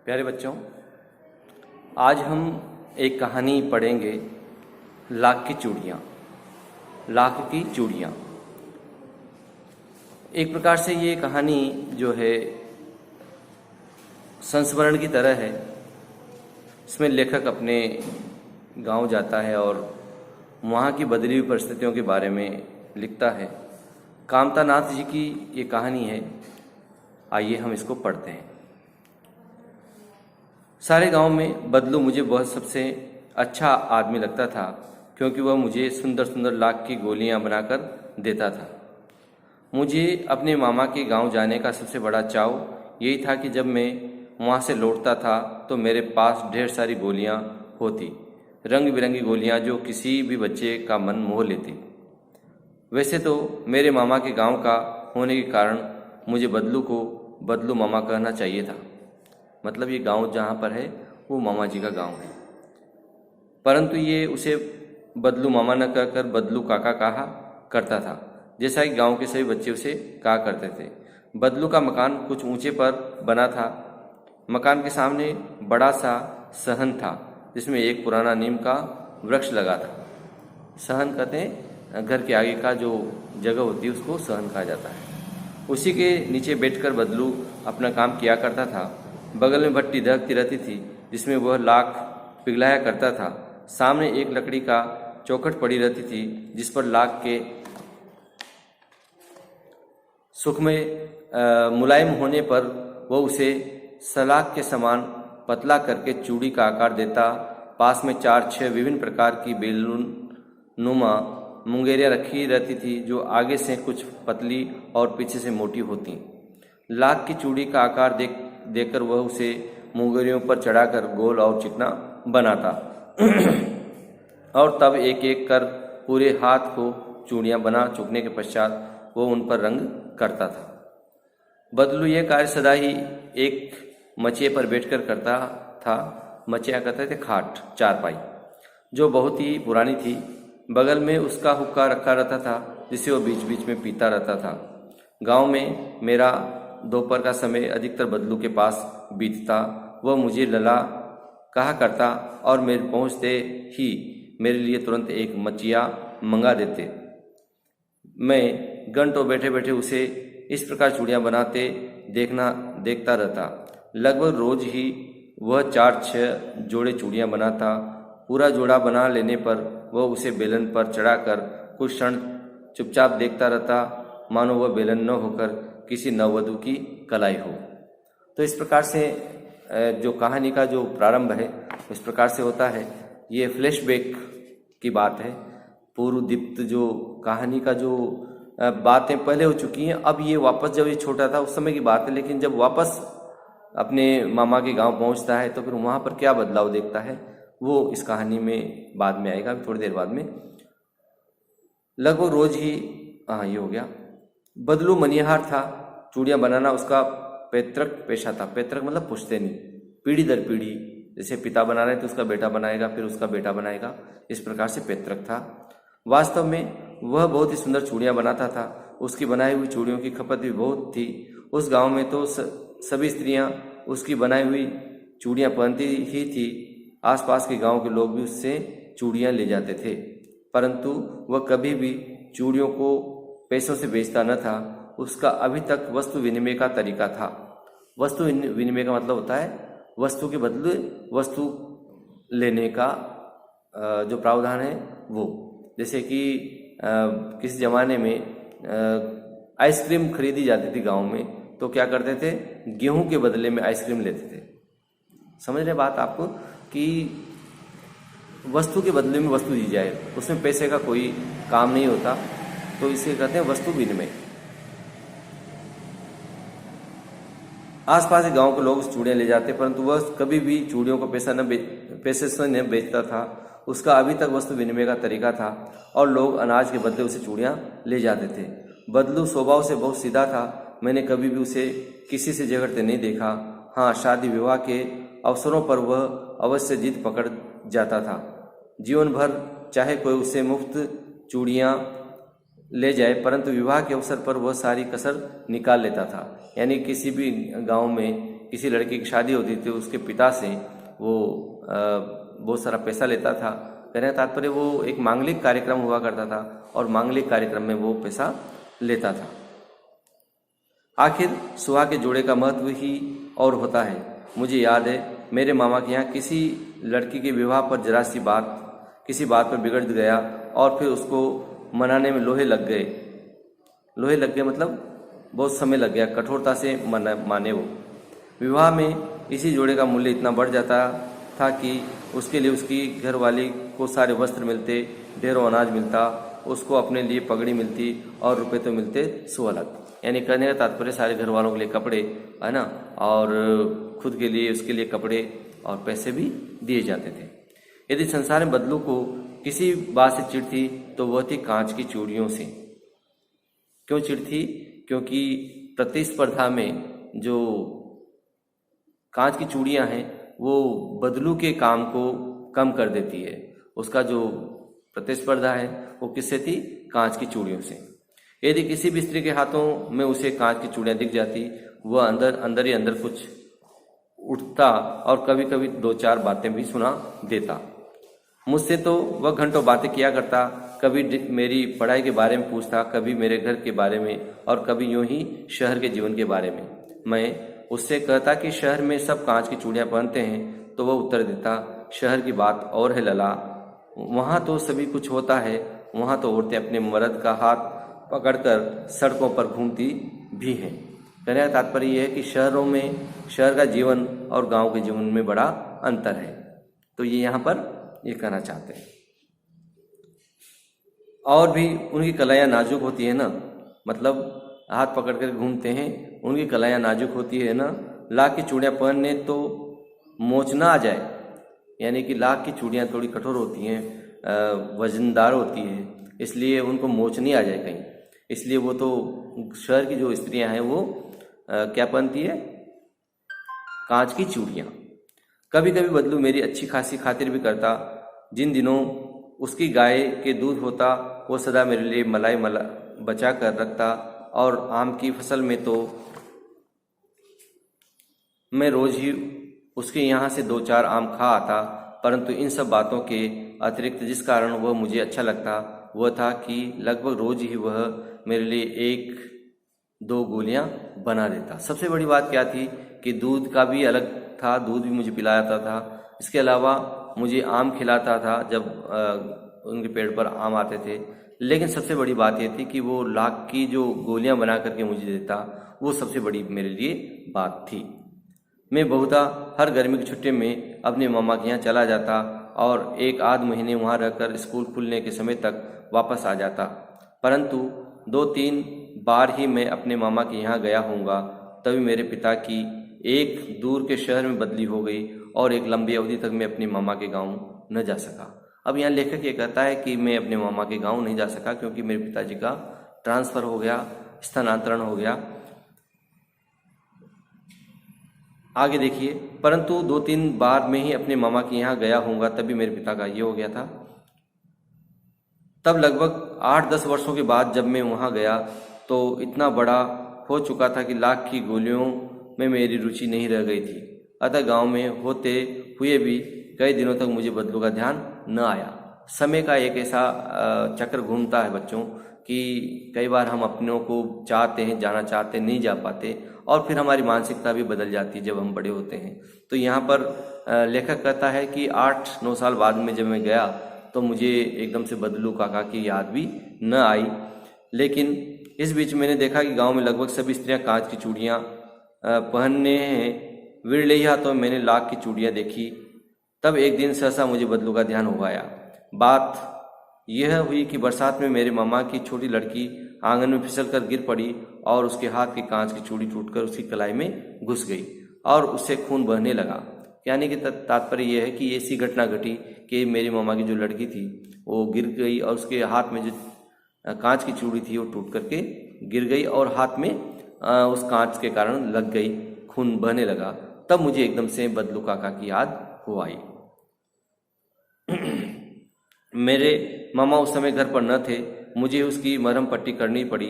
प्यारे बच्चों, आज हम एक कहानी पढ़ेंगे। लाख की चूड़ियाँ। लाख की चूड़ियाँ एक प्रकार से ये कहानी जो है संस्मरण की तरह है। इसमें लेखक अपने गांव जाता है और वहाँ की बदली हुई परिस्थितियों के बारे में लिखता है। कामता नाथ जी की ये कहानी है। आइए हम इसको पढ़ते हैं। सारे गांव में बदलू मुझे बहुत सबसे अच्छा आदमी लगता था, क्योंकि वह मुझे सुंदर सुंदर लाख की गोलियां बनाकर देता था। मुझे अपने मामा के गांव जाने का सबसे बड़ा चाव यही था कि जब मैं वहां से लौटता था तो मेरे पास ढेर सारी गोलियां होती, रंग बिरंगी गोलियां जो किसी भी बच्चे का मन मोह लेती। वैसे तो मेरे मामा के गांव का होने के कारण मुझे बदलू को बदलू मामा कहना चाहिए था। मतलब ये गांव जहाँ पर है वो मामा जी का गांव है, परंतु ये उसे बदलू मामा न कहकर बदलू काका कहा करता था, जैसा कि गांव के सभी बच्चे उसे कहा करते थे। बदलू का मकान कुछ ऊंचे पर बना था। मकान के सामने बड़ा सा सहन था, जिसमें एक पुराना नीम का वृक्ष लगा था। सहन कहते हैं घर के आगे का जो जगह होती है उसको सहन कहा जाता है। उसी के नीचे बैठकर बदलू अपना काम किया करता था। बगल में भट्टी दहकती रहती थी, जिसमें वह लाख पिघलाया करता था। सामने एक लकड़ी का चौखट पड़ी रहती थी, जिस पर लाख के सुख में मुलायम होने पर वह उसे सलाख के समान पतला करके चूड़ी का आकार देता। पास में 4-6 विभिन्न प्रकार की बेलून नुमा मुंगेरियाँ रखी रहती थी, जो आगे से कुछ पतली और पीछे से मोटी होती। लाख की चूड़ी का आकार देकर वह उसे मुंगेरियों पर चढ़ाकर गोल और चिकना बनाता और तब एक एक कर पूरे हाथ को चूड़ियां बना चुकने के पश्चात वह उन पर रंग करता था। बदलू यह कार्य सदा ही एक मचिए पर बैठकर करता था। मचिया कहते थे खाट, चारपाई, जो बहुत ही पुरानी थी। बगल में उसका हुक्का रखा रहता था, जिसे वह बीच बीच में पीता रहता था। गांव में मेरा दोपहर का समय अधिकतर बदलू के पास बीतता। वह मुझे लला कहा करता और मेरे पहुंचते ही मेरे लिए तुरंत एक मचिया मंगा देते। मैं घंटों बैठे बैठे उसे इस प्रकार चूड़ियां बनाते देखता रहता। लगभग रोज ही वह 4-6 जोड़े चूड़ियां बनाता। पूरा जोड़ा बना लेने पर वह उसे बेलन पर चढ़ाकर कुछ क्षण चुपचाप देखता रहता, मानो वह बेलन न होकर किसी नववधु की कलाई हो। तो इस प्रकार से जो कहानी का जो प्रारंभ है इस प्रकार से होता है। ये फ्लैशबैक की बात है। पूर्व दीप्त जो कहानी का जो बातें पहले हो चुकी हैं, अब ये वापस जब ये छोटा था उस समय की बात है, लेकिन जब वापस अपने मामा के गांव पहुंचता है तो फिर वहां पर क्या बदलाव देखता है वो इस कहानी में बाद में आएगा, थोड़ी देर बाद में। लगभग रोज ही ये हो गया। बदलू मनिहार था। चूड़ियां बनाना उसका पैतृक पेशा था। पैतृक मतलब पुश्तैनी, पीढ़ी दर पीढ़ी। जैसे पिता बना रहे तो उसका बेटा बनाएगा, फिर उसका बेटा बनाएगा, इस प्रकार से पैतृक था। वास्तव में वह बहुत ही सुंदर चूड़ियां बनाता था। उसकी बनाई हुई चूड़ियों की खपत भी बहुत थी। उस गांव में तो सभी स्त्रियां उसकी बनाई हुई चूड़ियां पहनती ही थी। आसपास के गांव के लोग भी उससे चूड़ियां ले जाते थे, परंतु वह कभी भी चूड़ियों को पैसों से बेचता न था। उसका अभी तक वस्तु विनिमय का तरीका था। वस्तु विनिमय का मतलब होता है वस्तु के बदले वस्तु लेने का जो प्रावधान है वो। जैसे कि किसी जमाने में आइसक्रीम खरीदी जाती थी गांव में, तो क्या करते थे, गेहूं के बदले में आइसक्रीम लेते थे। समझ रहे बात आपको, कि वस्तु के बदले में वस्तु दी जाए, उसमें पैसे का कोई काम नहीं होता, तो इसे कहते हैं वस्तु विनिमय। आसपास के गांव के लोग चूड़ियां ले जाते, परंतु वह कभी भी चूड़ियों को पैसे से न बेचता था। उसका अभी तक वस्तु विनिमय का तरीका था और लोग अनाज के बदले उसे चूड़ियां ले जाते थे। बदलू स्वभाव से बहुत सीधा था। मैंने कभी भी उसे किसी से झगड़ते नहीं देखा। हाँ, शादी विवाह के अवसरों पर वह अवश्य जिद पकड़ जाता था। जीवन भर चाहे कोई उसे मुफ्त चूड़ियां ले जाए, परंतु विवाह के अवसर पर वह सारी कसर निकाल लेता था। यानी किसी भी गांव में किसी लड़की की शादी होती थी उसके पिता से वो बहुत सारा पैसा लेता था। कहने का तात्पर्य वो एक मांगलिक कार्यक्रम हुआ करता था और मांगलिक कार्यक्रम में वो पैसा लेता था। आखिर सुहाग के जोड़े का महत्व ही और होता है। मुझे याद है मेरे मामा के यहाँ किसी लड़की के विवाह पर जरा सी बात किसी बात पर बिगड़ गया और फिर उसको मनाने में लोहे लग गए मतलब बहुत समय लग गया, कठोरता से माने वो। विवाह में इसी जोड़े का मूल्य इतना बढ़ जाता था कि उसके लिए उसकी घरवाली को सारे वस्त्र मिलते, ढेरों अनाज मिलता, उसको अपने लिए पगड़ी मिलती और रुपए तो मिलते सुअलग। यानी कहने का तात्पर्य सारे घर वालों के लिए कपड़े, है ना, और खुद के लिए उसके लिए कपड़े और पैसे भी दिए जाते थे। यदि संसार में बदलू को किसी बात से चिढ़ थी तो वह थी कांच की चूड़ियों से। क्यों चिढ़ थी? क्योंकि प्रतिस्पर्धा में जो कांच की चूड़ियां हैं वो बदलू के काम को कम कर देती है। उसका जो प्रतिस्पर्धा है वो किससे थी? कांच की चूड़ियों से। यदि किसी भी स्त्री के हाथों में उसे कांच की चूड़ियां दिख जाती, वह अंदर ही अंदर कुछ उठता और कभी कभी 2-4 बातें भी सुना देता। मुझसे तो वह घंटों बातें किया करता, कभी मेरी पढ़ाई के बारे में पूछता, कभी मेरे घर के बारे में और कभी यूं ही शहर के जीवन के बारे में। मैं उससे कहता कि शहर में सब कांच की चूड़ियां पहनते हैं, तो वह उत्तर देता, शहर की बात और है लला, वहाँ तो सभी कुछ होता है, वहाँ तो औरतें अपने मर्द का हाथ पकड़कर सड़कों पर घूमती भी हैं। कहने का तात्पर्य यह है कि शहर का जीवन और गांव के जीवन में बड़ा अंतर है। तो ये यहाँ पर ये कहना चाहते हैं। और भी उनकी कलाइयाँ नाजुक होती है ना, मतलब हाथ पकड़ कर घूमते हैं, उनकी कलाइयाँ नाजुक होती है ना। लाख की चूड़ियाँ पहनने तो मोच ना आ जाए, यानी कि लाख की चूड़ियाँ थोड़ी कठोर होती हैं, वजनदार होती है, इसलिए उनको मोच नहीं आ जाए कहीं। इसलिए वो तो शहर की जो स्त्रियां हैं वो क्या पहनती है? कांच की चूड़ियाँ। कभी कभी बदलू मेरी अच्छी खासी खातिर भी करता। जिन दिनों उसकी गाय के दूध होता वो सदा मेरे लिए मलाई बचा कर रखता, और आम की फसल में तो मैं रोज ही उसके यहाँ से 2-4 आम खा आता। परंतु इन सब बातों के अतिरिक्त जिस कारण वह मुझे अच्छा लगता वह था कि लगभग रोज ही वह मेरे लिए 1-2 गोलियां बना देता। सबसे बड़ी बात क्या थी कि दूध का भी अलग था, दूध भी मुझे पिलाता था। इसके अलावा मुझे आम खिलाता था जब उनके पेड़ पर आम आते थे। लेकिन सबसे बड़ी बात यह थी कि वो लाख की जो गोलियां बना करके मुझे देता, वो सबसे बड़ी मेरे लिए बात थी। मैं बहुधा हर गर्मी की छुट्टी में अपने मामा के यहाँ चला जाता और 1-8 महीने वहाँ रहकर स्कूल खुलने के समय तक वापस आ जाता। परंतु 2-3 बार ही मैं अपने मामा के यहाँ गया होऊंगा, तभी मेरे पिता की एक दूर के शहर में बदली हो गई और एक लंबी अवधि तक मैं अपने मामा के गांव न जा सका। अब यहाँ लेखक ये कहता है कि मैं अपने मामा के गांव नहीं जा सका क्योंकि मेरे पिताजी का ट्रांसफ़र हो गया, स्थानांतरण हो गया। आगे देखिए, परंतु 2-3 बार में ही अपने मामा के यहाँ गया होऊंगा, तभी मेरे पिता का ये हो गया था। तब लगभग 8-10 वर्षों के बाद जब मैं वहाँ गया तो इतना बड़ा हो चुका था कि लाख की गोलियों में मेरी रुचि नहीं रह गई थी। अतः गांव में होते हुए भी कई दिनों तक मुझे बदलू का ध्यान न आया। समय का एक ऐसा चक्र घूमता है बच्चों कि कई बार हम अपनों को चाहते हैं, जाना चाहते नहीं जा पाते, और फिर हमारी मानसिकता भी बदल जाती है जब हम बड़े होते हैं। तो यहाँ पर लेखक कहता है कि 8-9 साल बाद में जब मैं गया तो मुझे एकदम से बदलू काका की याद भी न आई। लेकिन इस बीच मैंने देखा कि गांव में लगभग सभी स्त्रियां कांच की चूड़ियां पहनने हैं। विरले ही हाथों में मैंने लाख की चूड़ियां देखी। तब एक दिन सहसा मुझे बदलू का ध्यान हो आया। बात यह हुई कि बरसात में मेरे मामा की छोटी लड़की आंगन में फिसलकर गिर पड़ी और उसके हाथ की कांच की चूड़ी टूटकर उसकी कलाई में घुस गई और उससे खून बहने लगा। यानी कि तात्पर्य यह है कि ऐसी घटना घटी कि मेरी मामा की जो लड़की थी वो गिर गई और उसके हाथ में जो कांच की चूड़ी थी वो टूट करके गिर गई और हाथ में उस कांच के कारण लग गई, खून बहने लगा। तब मुझे एकदम से बदलू काका की याद हो आई। मेरे मामा उस समय घर पर न थे, मुझे उसकी मरहम पट्टी करनी पड़ी।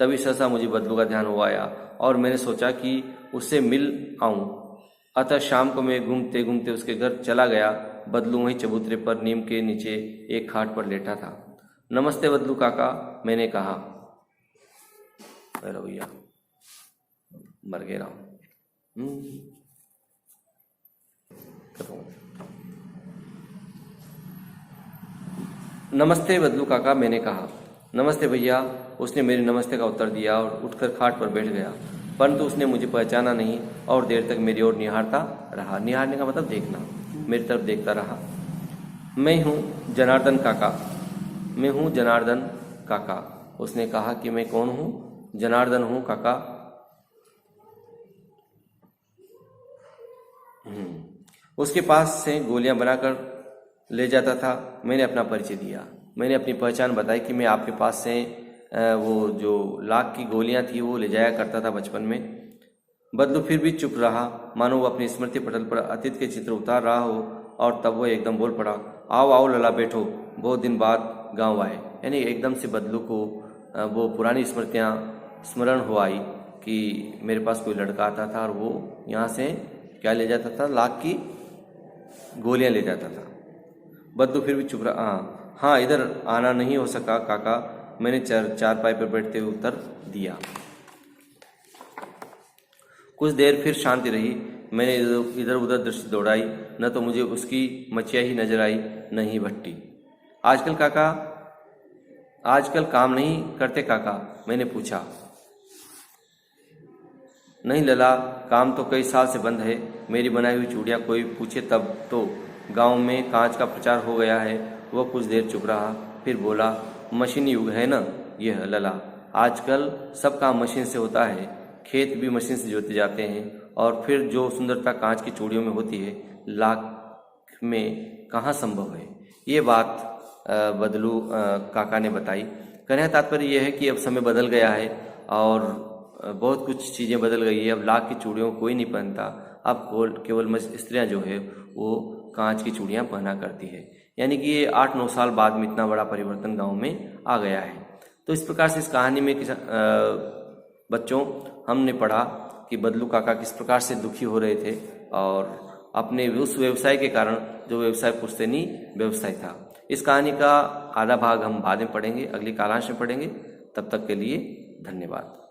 तभी सहसा मुझे बदलू का ध्यान हो आया और मैंने सोचा कि उससे मिल आऊं। अतः शाम को मैं घूमते घूमते उसके घर चला गया। बदलू वहीं चबूतरे पर नीम के नीचे एक खाट पर लेटा था। नमस्ते बदलू काका, मैंने कहा। अरे भैया मर गया नमस्ते बदलू काका, मैंने कहा। नमस्ते भैया, उसने मेरे नमस्ते का उत्तर दिया और उठकर खाट पर बैठ गया। परंतु उसने मुझे पहचाना नहीं और देर तक मेरी ओर निहारता रहा। निहारने का मतलब देखना, मेरी तरफ देखता रहा। मैं हूँ जनार्दन काका, मैं हूँ जनार्दन काका। उसने कहा कि मैं कौन हूँ? जनार्दन हूँ काका। उसके पास से गोलियां बनाकर ले जाता था। मैंने अपना परिचय दिया, मैंने अपनी पहचान बताई कि मैं आपके पास से वो जो लाख की गोलियां थी वो ले जाया करता था बचपन में। बदलू फिर भी चुप रहा, मानो वो अपनी स्मृति पटल पर अतीत के चित्र उतार रहा हो। और तब वो एकदम बोल पड़ा, आओ आओ लला बैठो, बहुत दिन बाद गांव आए। यानी एकदम से बदलू को वो पुरानी स्मृतियाँ स्मरण हो आई कि मेरे पास कोई लड़का आता था और वो यहाँ से क्या ले जाता था? लाख की गोलियां ले जाता था। बदलू फिर भी चुप रहा। हाँ, इधर आना नहीं हो सका काका, मैंने चारपाई पर बैठते हुए उत्तर दिया। कुछ देर फिर शांति रही। मैंने इधर उधर दृष्टि दौड़ाई, न तो मुझे उसकी मचिया ही नजर आई, न ही भट्टी। आजकल काम नहीं करते काका? मैंने पूछा। नहीं लला, काम तो कई साल से बंद है। मेरी बनाई हुई चूड़ियाँ कोई पूछे तब तो। गांव में कांच का प्रचार हो गया है। वह कुछ देर चुप रहा, फिर बोला, मशीन युग है ना यह लला, आजकल सब काम मशीन से होता है। खेत भी मशीन से जोते जाते हैं और फिर जो सुंदरता कांच की चूड़ियों में होती है, लाख में कहाँ संभव है। ये बात बदलू काका ने बताई। कहने का तात्पर्य यह है कि अब समय बदल गया है और बहुत कुछ चीज़ें बदल गई है। अब लाख की चूड़ियों को कोई नहीं पहनता। अब केवल स्त्रियां जो है वो कांच की चूड़ियां पहना करती है। यानी कि ये 8-9 साल बाद में इतना बड़ा परिवर्तन गांव में आ गया है। तो इस प्रकार से इस कहानी में बच्चों हमने पढ़ा कि बदलू काका किस प्रकार से दुखी हो रहे थे और अपने उस व्यवसाय के कारण, जो व्यवसाय पुश्तैनी व्यवसाय था। इस कहानी का आधा भाग हम बाद में पढ़ेंगे, अगली कालांश में पढ़ेंगे। तब तक के लिए धन्यवाद।